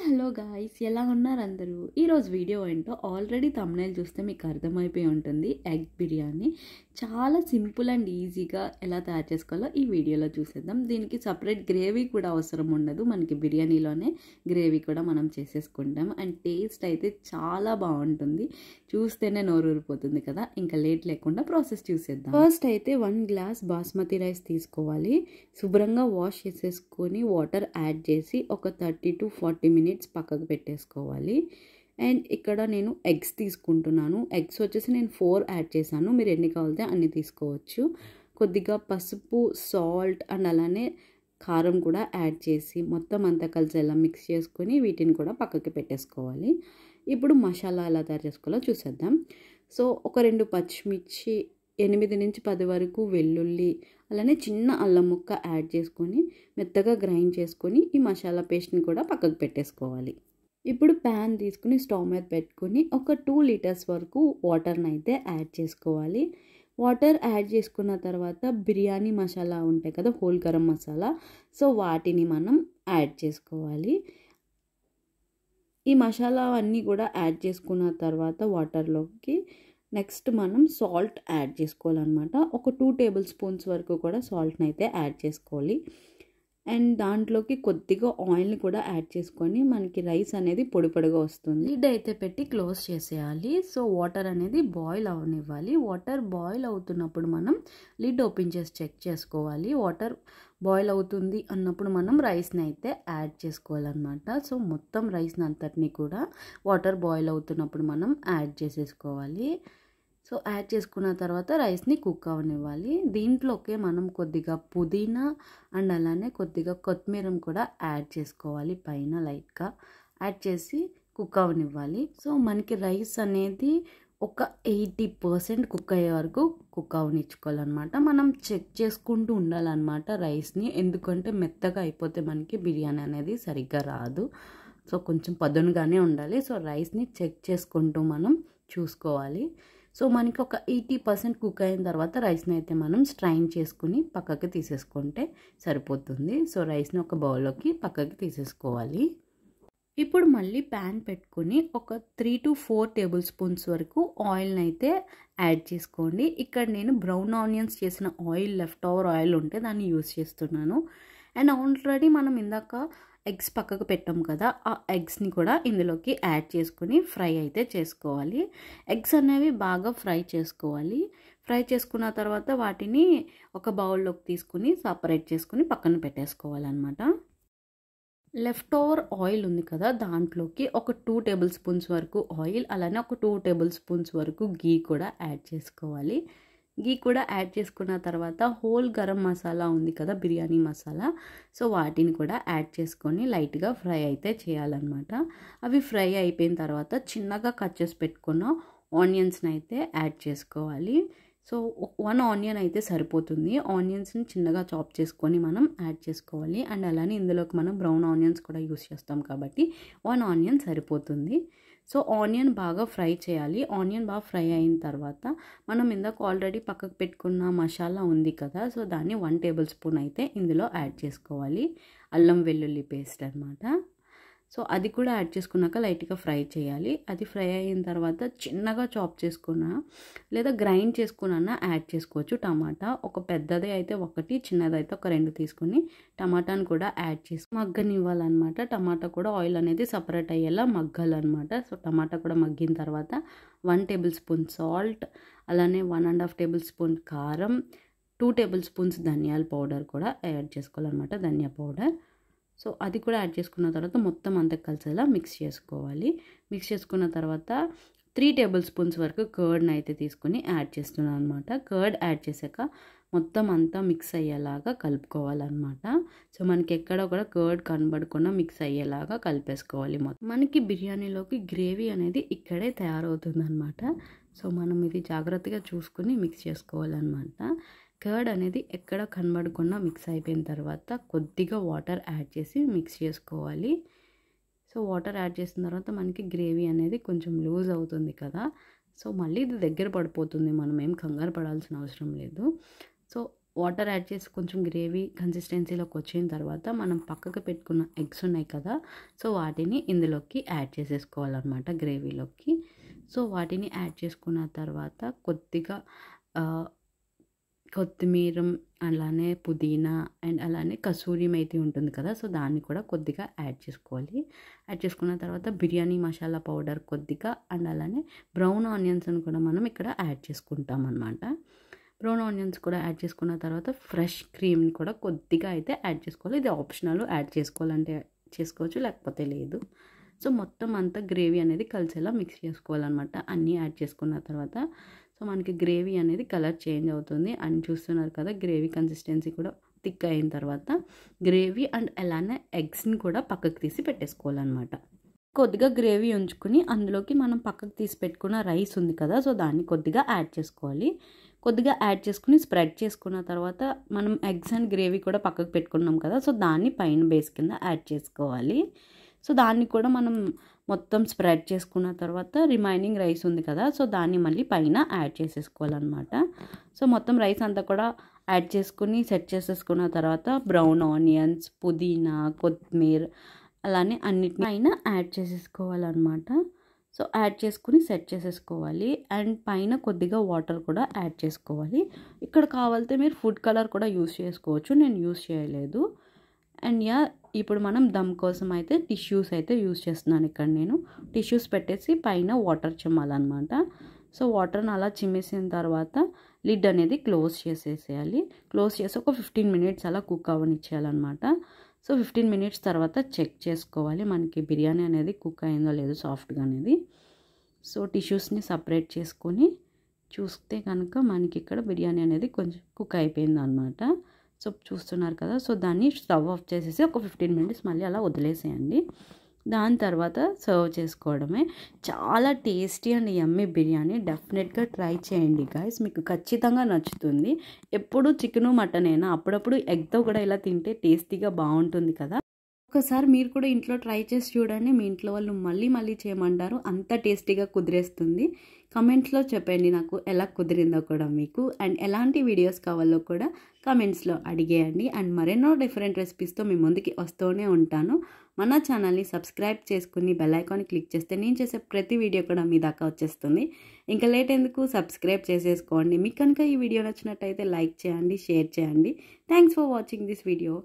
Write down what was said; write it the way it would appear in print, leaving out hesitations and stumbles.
Hello guys, ఎలా ఉన్నారు అందరూ? ఈరోజు వీడియో ఏంటో ఆల్రెడీ థంబ్నైల్ చూస్తే మీకు అర్థమైపోయి ఉంటుంది. ఎగ్ బిర్యానీ చాలా సింపుల్ అండ్ ఈజీగా ఎలా తయారు చేసుకోవాలో ఈ వీడియోలో చూసేద్దాం. దీనికి సపరేట్ గ్రేవీ కూడా అవసరం ఉండదు. మనకి బిర్యానీలోనే గ్రేవీ కూడా మనం చేసేసుకుంటాం అండ్ టేస్ట్ అయితే చాలా బాగుంటుంది. చూస్తేనే నోరూరిపోతుంది కదా. ఇంకా లేట్ లేకుండా ప్రాసెస్ చూసేద్దాం. ఫస్ట్ అయితే 1 గ్లాస్ బాస్మతి రైస్ తీసుకోవాలి. శుభ్రంగా వాష్ చేసేసుకొని వాటర్ యాడ్ చేసి ఒక 30 to 40 మినిట్స్ పక్కకు పెట్టేసుకోవాలి. అండ్ ఇక్కడ నేను ఎగ్స్ తీసుకుంటున్నాను. ఎగ్స్ వచ్చేసి నేను 4 యాడ్ చేశాను. మీరు ఎన్ని కావాలితే అన్ని తీసుకోవచ్చు. కొద్దిగా పసుపు, సాల్ట్ అండ్ అలానే కారం కూడా యాడ్ చేసి మొత్తం అంతా కలిసేలా మిక్స్ చేసుకొని వీటిని కూడా పక్కకి పెట్టేసుకోవాలి. ఇప్పుడు మసాలా ఎలా తయారు చేసుకోవాలో చూసేద్దాం. సో ఒక 2 పచ్చిమిర్చి, 8 నుంచి 10 వరకు వెల్లుల్లి, అలానే చిన్న అల్లం ముక్క యాడ్ చేసుకొని మెత్తగా గ్రైండ్ చేసుకొని ఈ మసాలా పేస్ట్ని కూడా పక్కకు పెట్టేసుకోవాలి. ఇప్పుడు ప్యాన్ తీసుకుని స్టవ్ మీద పెట్టుకొని ఒక 2 లీటర్స్ వరకు వాటర్ని అయితే యాడ్ చేసుకోవాలి. వాటర్ యాడ్ చేసుకున్న తర్వాత బిర్యానీ మసాలా ఉంటాయి కదా, హోల్ గరం మసాలా, సో వాటిని మనం యాడ్ చేసుకోవాలి. ఈ మసాలా అన్నీ కూడా యాడ్ చేసుకున్న తర్వాత వాటర్లోకి నెక్స్ట్ మనం సాల్ట్ యాడ్ చేసుకోవాలన్నమాట. ఒక 2 టేబుల్ స్పూన్స్ వరకు కూడా సాల్ట్ని అయితే యాడ్ చేసుకోవాలి. అండ్ దాంట్లోకి కొద్దిగా ఆయిల్ని కూడా యాడ్ చేసుకొని మనకి రైస్ అనేది పొడి పొడిగా వస్తుంది. లిడ్ అయితే పెట్టి క్లోజ్ చేసేయాలి. సో వాటర్ అనేది బాయిల్ అవనివ్వాలి. వాటర్ బాయిల్ అవుతున్నప్పుడు మనం లిడ్ ఓపెన్ చేసి చెక్ చేసుకోవాలి. వాటర్ బాయిల్ అవుతుంది అన్నప్పుడు మనం రైస్ని అయితే యాడ్ చేసుకోవాలన్నమాట. సో మొత్తం రైస్ని అంతటిని కూడా వాటర్ బాయిల్ అవుతున్నప్పుడు మనం యాడ్ చేసేసుకోవాలి. సో యాడ్ చేసుకున్న తర్వాత రైస్ని కుక్ అవనివ్వాలి. దీంట్లోకే మనం కొద్దిగా పుదీనా అండ్ అలానే కొద్దిగా కొత్తిమీరని కూడా యాడ్ చేసుకోవాలి. పైన లైట్గా యాడ్ చేసి కుక్ అవనివ్వాలి. సో మనకి రైస్ అనేది ఒక 80% కుక్ అయ్యే వరకు కుక్ అవనిచ్చుకోవాలన్నమాట. మనం చెక్ చేసుకుంటూ ఉండాలన్నమాట రైస్ని, ఎందుకంటే మెత్తగా అయిపోతే మనకి బిర్యానీ అనేది సరిగ్గా రాదు. సో కొంచెం పదునుగానే ఉండాలి. సో రైస్ని చెక్ చేసుకుంటూ మనం చూసుకోవాలి. సో మనకి ఒక 80% కుక్ అయిన తర్వాత రైస్ని అయితే మనం స్ట్రైన్ చేసుకుని పక్కకి తీసేసుకుంటే సరిపోతుంది. సో రైస్ని ఒక బౌల్లోకి పక్కకి తీసేసుకోవాలి. ఇప్పుడు మళ్ళీ ప్యాన్ పెట్టుకొని ఒక 3 to 4 టేబుల్ స్పూన్స్ వరకు ఆయిల్ని అయితే యాడ్ చేసుకోండి. ఇక్కడ నేను బ్రౌన్ ఆనియన్స్ చేసిన ఆయిల్, లెఫ్ట్ ఓవర్ ఆయిల్ ఉంటే దాన్ని యూస్ చేస్తున్నాను. అండ్ ఆల్రెడీ మనం ఇందాక ఎగ్స్ పక్కకు పెట్టాం కదా, ఆ ఎగ్స్ని కూడా ఇందులోకి యాడ్ చేసుకుని ఫ్రై అయితే చేసుకోవాలి. ఎగ్స్ అనేవి బాగా ఫ్రై చేసుకోవాలి. ఫ్రై చేసుకున్న తర్వాత వాటిని ఒక బౌల్లోకి తీసుకుని సపరేట్ చేసుకుని పక్కన పెట్టేసుకోవాలన్నమాట. లెఫ్ట్ ఓవర్ ఆయిల్ ఉంది కదా, దాంట్లోకి ఒక 2 టేబుల్ స్పూన్స్ వరకు ఆయిల్, అలానే ఒక 2 టేబుల్ స్పూన్స్ వరకు గీ కూడా యాడ్ చేసుకోవాలి. గీ కూడా యాడ్ చేసుకున్న తర్వాత హోల్ గరం మసాలా ఉంది కదా, బిర్యానీ మసాలా, సో వాటిని కూడా యాడ్ చేసుకొని లైట్గా ఫ్రై అయితే చేయాలన్నమాట. అవి ఫ్రై అయిపోయిన తర్వాత చిన్నగా కట్ చేసి పెట్టుకున్న ఆనియన్స్ని అయితే యాడ్ చేసుకోవాలి. సో 1 ఆనియన్ అయితే సరిపోతుంది. ఆనియన్స్ని చిన్నగా చాప్ చేసుకొని మనం యాడ్ చేసుకోవాలి. అండ్ అలానే ఇందులోకి మనం బ్రౌన్ ఆనియన్స్ కూడా యూస్ చేస్తాం కాబట్టి 1 ఆనియన్ సరిపోతుంది. సో ఆనియన్ బాగా ఫ్రై చేయాలి. ఆనియన్ బాగా ఫ్రై అయిన తర్వాత మనం ఇందాక ఆల్రెడీ పక్కకు పెట్టుకున్న మసాలా ఉంది కదా, సో దాన్ని 1 టేబుల్ స్పూన్ అయితే ఇందులో యాడ్ చేసుకోవాలి. అల్లం వెల్లుల్లి పేస్ట్ అన్నమాట. సో అది కూడా యాడ్ చేసుకున్నాక లైట్గా ఫ్రై చేయాలి. అది ఫ్రై అయిన తర్వాత చిన్నగా చాప్ చేసుకున్న లేదా గ్రైండ్ చేసుకున్న యాడ్ చేసుకోవచ్చు. టమాటా ఒక పెద్దది అయితే 1, చిన్నది అయితే ఒక 2 తీసుకుని టమాటాను కూడా యాడ్ చేసి మగ్గనివ్వాలన్నమాట. టమాటా కూడా ఆయిల్ అనేది సపరేట్ అయ్యేలా మగ్గాలన్నమాట. సో టమాటా కూడా మగ్గిన తర్వాత 1 టేబుల్ స్పూన్ సాల్ట్, అలానే 1.5 టేబుల్ స్పూన్ కారం, 2 టేబుల్ స్పూన్స్ ధనియాల పౌడర్ కూడా యాడ్ చేసుకోవాలన్నమాట, ధనియా పౌడర్. సో అది కూడా యాడ్ చేసుకున్న తర్వాత మొత్తం అంతా కలిసేలా మిక్స్ చేసుకోవాలి. మిక్స్ చేసుకున్న తర్వాత 3 టేబుల్ స్పూన్స్ వరకు కర్డ్ని అయితే తీసుకుని యాడ్ చేస్తున్నాను అనమాట. కర్డ్ యాడ్ చేశాక మొత్తం అంతా మిక్స్ అయ్యేలాగా కలుపుకోవాలన్నమాట. సో మనకి ఎక్కడ కూడా కర్డ్ కనబడకుండా మిక్స్ అయ్యేలాగా కలిపేసుకోవాలి. మనకి బిర్యానీలోకి గ్రేవీ అనేది ఇక్కడే తయారవుతుందన్నమాట. సో మనం ఇది జాగ్రత్తగా చూసుకుని మిక్స్ చేసుకోవాలన్నమాట. కర్డ్ అనేది ఎక్కడ కనబడకుండా మిక్స్ అయిపోయిన తర్వాత కొద్దిగా వాటర్ యాడ్ చేసి మిక్స్ చేసుకోవాలి. సో వాటర్ యాడ్ చేసిన తర్వాత మనకి గ్రేవీ అనేది కొంచెం లూజ్ అవుతుంది కదా, సో మళ్ళీ ఇది దగ్గర పడిపోతుంది. మనం ఏం కంగారు పడాల్సిన అవసరం లేదు. సో వాటర్ యాడ్ చేసి కొంచెం గ్రేవీ కన్సిస్టెన్సీలోకి వచ్చిన తర్వాత మనం పక్కకు పెట్టుకున్న ఎగ్స్ ఉన్నాయి కదా, సో వాటిని ఇందులోకి యాడ్ చేసేసుకోవాలన్నమాట గ్రేవీలోకి. సో వాటిని యాడ్ చేసుకున్న తర్వాత కొద్దిగా కొత్తిమీర, అలానే పుదీనా అండ్ అలానే కసూరి మేతి ఉంటుంది కదా, సో దాన్ని కూడా కొద్దిగా యాడ్ చేసుకోవాలి. యాడ్ చేసుకున్న తర్వాత బిర్యానీ మసాలా పౌడర్ కొద్దిగా అండ్ అలానే బ్రౌన్ ఆనియన్స్ని కూడా మనం ఇక్కడ యాడ్ చేసుకుంటాం అన్నమాట. బ్రౌన్ ఆనియన్స్ కూడా యాడ్ చేసుకున్న తర్వాత ఫ్రెష్ క్రీమ్ని కూడా కొద్దిగా అయితే యాడ్ చేసుకోవాలి. ఇది ఆప్షనల్, యాడ్ చేసుకోవాలంటే చేసుకోవచ్చు లేకపోతే లేదు. సో మొత్తం అంతా గ్రేవీ అనేది కలిసేలా మిక్స్ చేసుకోవాలన్నమాట. అన్నీ యాడ్ చేసుకున్న తర్వాత సో మనకి గ్రేవీ అనేది కలర్ చేంజ్ అవుతుంది అని చూస్తున్నారు కదా. గ్రేవీ కన్సిస్టెన్సీ కూడా థిక్ అయిన తర్వాత గ్రేవీ అండ్ అలానే ఎగ్స్ని కూడా పక్కకు తీసి పెట్టేసుకోవాలన్నమాట. కొద్దిగా గ్రేవీ ఉంచుకుని అందులోకి మనం పక్కకు తీసి పెట్టుకున్న రైస్ ఉంది కదా, సో దాన్ని కొద్దిగా యాడ్ చేసుకోవాలి. కొద్దిగా యాడ్ చేసుకుని స్ప్రెడ్ చేసుకున్న తర్వాత మనం ఎగ్స్ అండ్ గ్రేవీ కూడా పక్కకు పెట్టుకున్నాం కదా, సో దాన్ని పైన బేస్ కింద యాడ్ చేసుకోవాలి. సో దాన్ని కూడా మనం మొత్తం స్ప్రెడ్ చేసుకున్న తర్వాత రిమైనింగ్ రైస్ ఉంది కదా, సో దాన్ని మళ్ళీ పైన యాడ్ చేసేసుకోవాలన్నమాట. సో మొత్తం రైస్ అంతా కూడా యాడ్ చేసుకుని సెట్ చేసేసుకున్న తర్వాత బ్రౌన్ ఆనియన్స్, పుదీనా, కొత్తిమీర అలానే అన్నిటిని పైన యాడ్ చేసేసుకోవాలన్నమాట. సో యాడ్ చేసుకుని సెట్ చేసేసుకోవాలి. అండ్ పైన కొద్దిగా వాటర్ కూడా యాడ్ చేసుకోవాలి. ఇక్కడ కావాలితే మీరు ఫుడ్ కలర్ కూడా యూస్ చేసుకోవచ్చు, నేను యూస్ చేయలేదు. అండ్ ఇప్పుడు మనం దమ్ కోసం అయితే టిష్యూస్ అయితే యూస్ చేస్తున్నాను. ఇక్కడ నేను టిష్యూస్ పెట్టేసి పైన వాటర్ చిమ్మాలన్నమాట. సో వాటర్ని అలా చిమ్మేసిన తర్వాత లిడ్ అనేది క్లోజ్ చేసేసేయాలి. క్లోజ్ చేసి ఒక 15 మినిట్స్ అలా కుక్ అవ్వనిచ్చేయాలన్నమాట. సో 15 మినిట్స్ తర్వాత చెక్ చేసుకోవాలి మనకి బిర్యానీ అనేది కుక్ అయిందో లేదో సాఫ్ట్గా అనేది. సో టిష్యూస్ని సపరేట్ చేసుకొని చూస్తే కనుక మనకి ఇక్కడ బిర్యానీ అనేది కొంచెం కుక్ అయిపోయింది అనమాట. సో చూస్తున్నారు కదా. సో దాన్ని స్టవ్ ఆఫ్ చేసేసి ఒక 15 మినిట్స్ మళ్ళీ అలా వదిలేసేయండి. దాని తర్వాత సర్వ్ చేసుకోవడమే. చాలా టేస్టీ అండ్ యమ్మీ బిర్యానీ. డెఫినెట్గా ట్రై చేయండి గైస్, మీకు ఖచ్చితంగా నచ్చుతుంది. ఎప్పుడు చికెను మటన్ అయినా అప్పుడప్పుడు ఎగ్తో కూడా ఇలా తింటే టేస్టీగా బాగుంటుంది కదా. ఒకసారి మీరు కూడా ఇంట్లో ట్రై చేసి చూడండి, మీ ఇంట్లో వాళ్ళు మళ్ళీ మళ్ళీ చేయమంటారు, అంత టేస్టీగా కుదిరేస్తుంది. కమెంట్స్లో చెప్పండి నాకు ఎలా కుదిరిందో కూడా మీకు, అండ్ ఎలాంటి వీడియోస్ కావాలో కూడా కమెంట్స్లో అడిగేయండి. అండ్ మరెన్నో డిఫరెంట్ రెసిపీస్తో మీ ముందుకి వస్తూనే ఉంటాను. మన ఛానల్ని సబ్స్క్రైబ్ చేసుకుని బెల్ ఐకాన్ క్లిక్ చేస్తే నేను చేసే ప్రతి వీడియో కూడా మీ దాకా వచ్చేస్తుంది. ఇంకా లేట్ ఎందుకు, సబ్స్క్రైబ్ చేసేసుకోండి. మీకు కనుక ఈ వీడియో నచ్చినట్టయితే లైక్ చేయండి, షేర్ చేయండి. Thanks for watching this video.